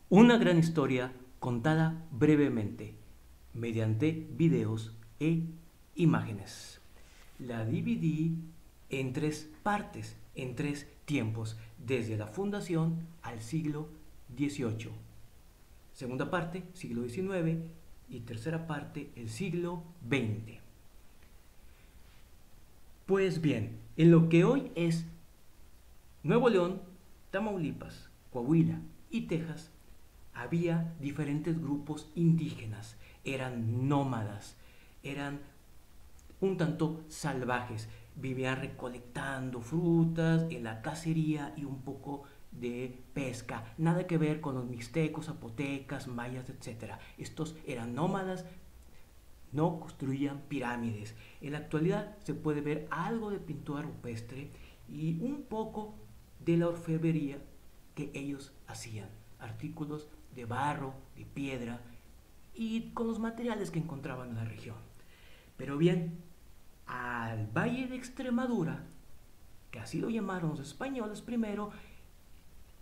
Una gran historia contada brevemente, mediante videos e imágenes. La dividí en tres partes, en tres tiempos, desde la fundación al siglo XVIII. Segunda parte, siglo XIX, y tercera parte, el siglo XX. Pues bien, en lo que hoy es Nuevo León, Tamaulipas, Coahuila y Texas, había diferentes grupos indígenas, eran nómadas, eran un tanto salvajes, vivían recolectando frutas, en la cacería y un poco de pesca, nada que ver con los mixtecos, zapotecas, mayas, etcétera. Estos eran nómadas, no construían pirámides. En la actualidad se puede ver algo de pintura rupestre y un poco de la orfebrería que ellos hacían, artículos de barro, de piedra y con los materiales que encontraban en la región. Pero bien, al Valle de Extremadura, que así lo llamaron los españoles primero,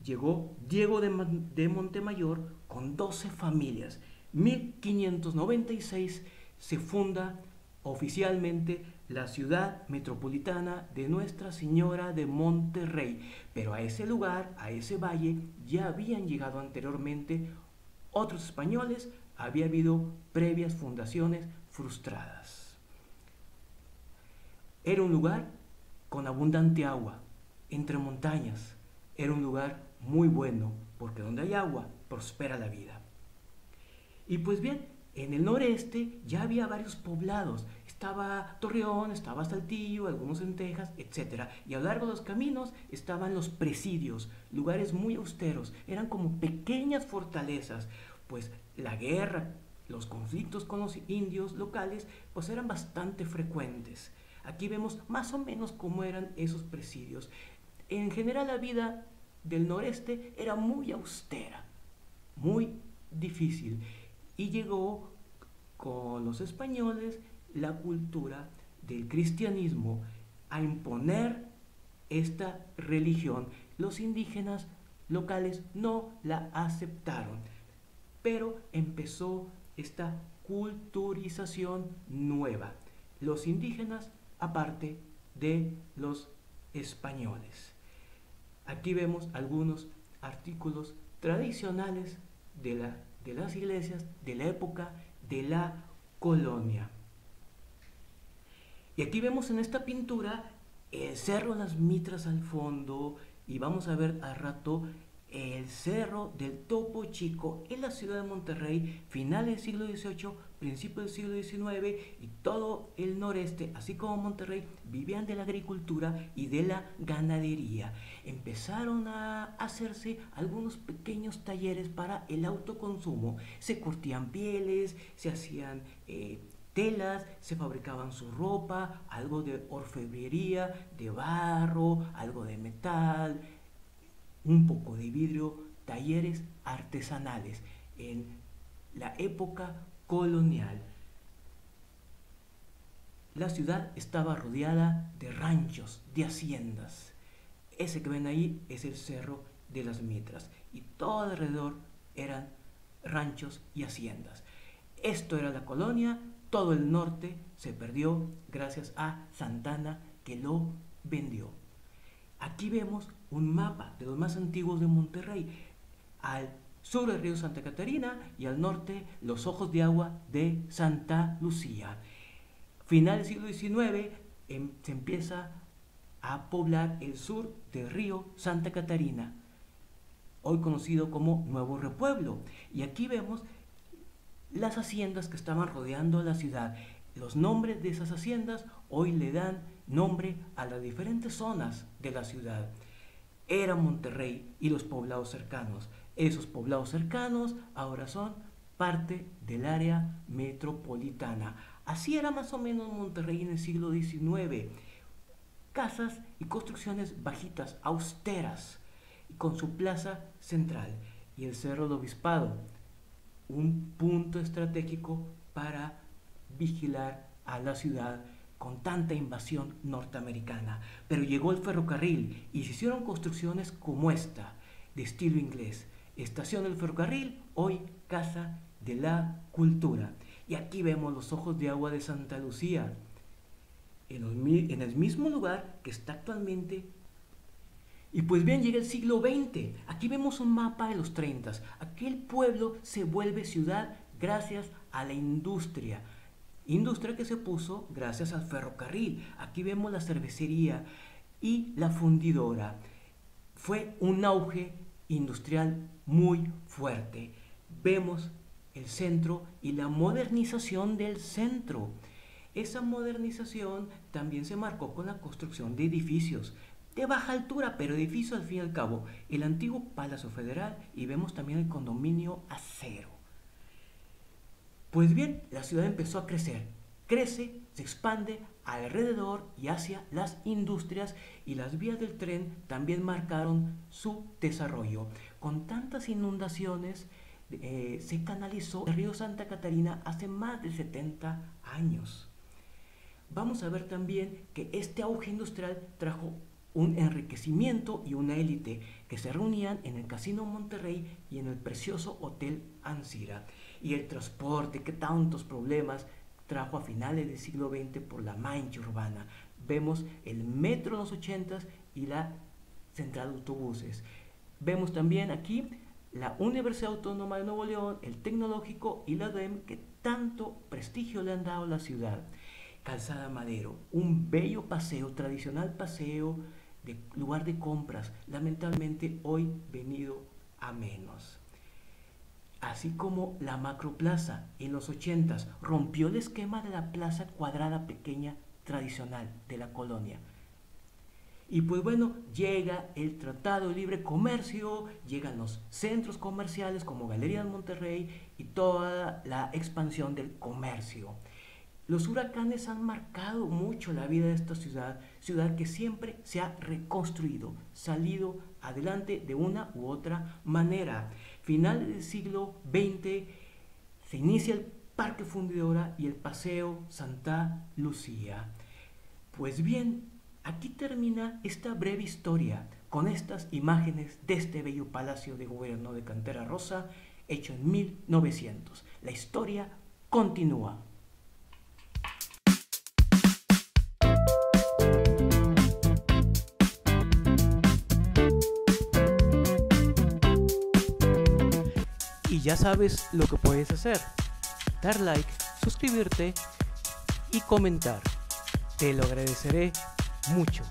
llegó Diego de Montemayor con 12 familias. 1596 se funda oficialmente la ciudad metropolitana de Nuestra Señora de Monterrey, pero a ese lugar, a ese valle, ya habían llegado anteriormente otros españoles, había habido previas fundaciones frustradas. Era un lugar con abundante agua, entre montañas. Era un lugar muy bueno, porque donde hay agua, prospera la vida. Y pues bien, en el noreste ya había varios poblados. Estaba Torreón, estaba Saltillo, algunos en Texas, etc. Y a lo largo de los caminos estaban los presidios, lugares muy austeros. Eran como pequeñas fortalezas, pues la guerra, los conflictos con los indios locales, pues eran bastante frecuentes. Aquí vemos más o menos cómo eran esos presidios. En general la vida del noreste era muy austera, muy difícil. Y llegó con los españoles la cultura del cristianismo a imponer esta religión. Los indígenas locales no la aceptaron, pero empezó esta culturización nueva. Los indígenas aparte de los españoles. Aquí vemos algunos artículos tradicionales de las iglesias de la época de la colonia. Y aquí vemos en esta pintura el Cerro Las Mitras al fondo y vamos a ver al rato el Cerro del Topo Chico en la ciudad de Monterrey, final del siglo XVIII, principio del siglo XIX, y todo el noreste, así como Monterrey, vivían de la agricultura y de la ganadería. Empezaron a hacerse algunos pequeños talleres para el autoconsumo. Se curtían pieles, se hacían telas, se fabricaban su ropa, algo de orfebrería, de barro, algo de metal, un poco de vidrio, talleres artesanales en la época colonial. La ciudad estaba rodeada de ranchos, de haciendas. Ese que ven ahí es el Cerro de las Mitras y todo alrededor eran ranchos y haciendas. Esto era la colonia, todo el norte se perdió gracias a Santana que lo vendió. Aquí vemos un mapa de los más antiguos de Monterrey. Al sur el río Santa Catarina y al norte los ojos de agua de Santa Lucía. Final del siglo XIX se empieza a poblar el sur del río Santa Catarina, hoy conocido como Nuevo Repueblo. Y aquí vemos las haciendas que estaban rodeando la ciudad. Los nombres de esas haciendas hoy le dan nombre a las diferentes zonas de la ciudad. Era Monterrey y los poblados cercanos. Esos poblados cercanos ahora son parte del área metropolitana. Así era más o menos Monterrey en el siglo XIX. Casas y construcciones bajitas, austeras, con su plaza central y el Cerro del Obispado, un punto estratégico para vigilar a la ciudad con tanta invasión norteamericana. Pero llegó el ferrocarril y se hicieron construcciones como esta, de estilo inglés. estación del ferrocarril, hoy Casa de la Cultura. Y aquí vemos los ojos de agua de Santa Lucía, en el mismo lugar que está actualmente. Y pues bien, llega el siglo XX. Aquí vemos un mapa de los 30. Aquel pueblo se vuelve ciudad gracias a la industria. Industria que se puso gracias al ferrocarril. Aquí vemos la cervecería y la fundidora. Fue un auge industrial muy fuerte. Vemos el centro y la modernización del centro. Esa modernización también se marcó con la construcción de edificios de baja altura, pero edificios al fin y al cabo. El antiguo Palacio Federal, y vemos también el condominio Acero. Pues bien, la ciudad empezó a crecer. Crece, se expande alrededor y hacia las industrias, y las vías del tren también marcaron su desarrollo. Con tantas inundaciones, se canalizó el río Santa Catarina hace más de 70 años. Vamos a ver también que este auge industrial trajo un enriquecimiento y una élite que se reunían en el Casino Monterrey y en el precioso Hotel Ancira. Y el transporte, que tantos problemas trajo a finales del siglo XX por la mancha urbana. Vemos el metro en los 80s y la central de autobuses. Vemos también aquí la Universidad Autónoma de Nuevo León, el Tecnológico y la UDEM, que tanto prestigio le han dado a la ciudad. Calzada Madero, un bello paseo, tradicional paseo de lugar de compras, lamentablemente hoy venido a menos. Así como la Macroplaza en los 80s rompió el esquema de la plaza cuadrada pequeña tradicional de la colonia. Y pues bueno, llega el Tratado de Libre Comercio, llegan los centros comerciales como Galerías Monterrey y toda la expansión del comercio. Los huracanes han marcado mucho la vida de esta ciudad, ciudad que siempre se ha reconstruido, salido adelante de una u otra manera. Finales del siglo XX se inicia el Parque Fundidora y el Paseo Santa Lucía. Pues bien, aquí termina esta breve historia con estas imágenes de este bello palacio de gobierno de cantera rosa hecho en 1900. La historia continúa. Y ya sabes lo que puedes hacer: dar like, suscribirte y comentar. Te lo agradeceré mucho.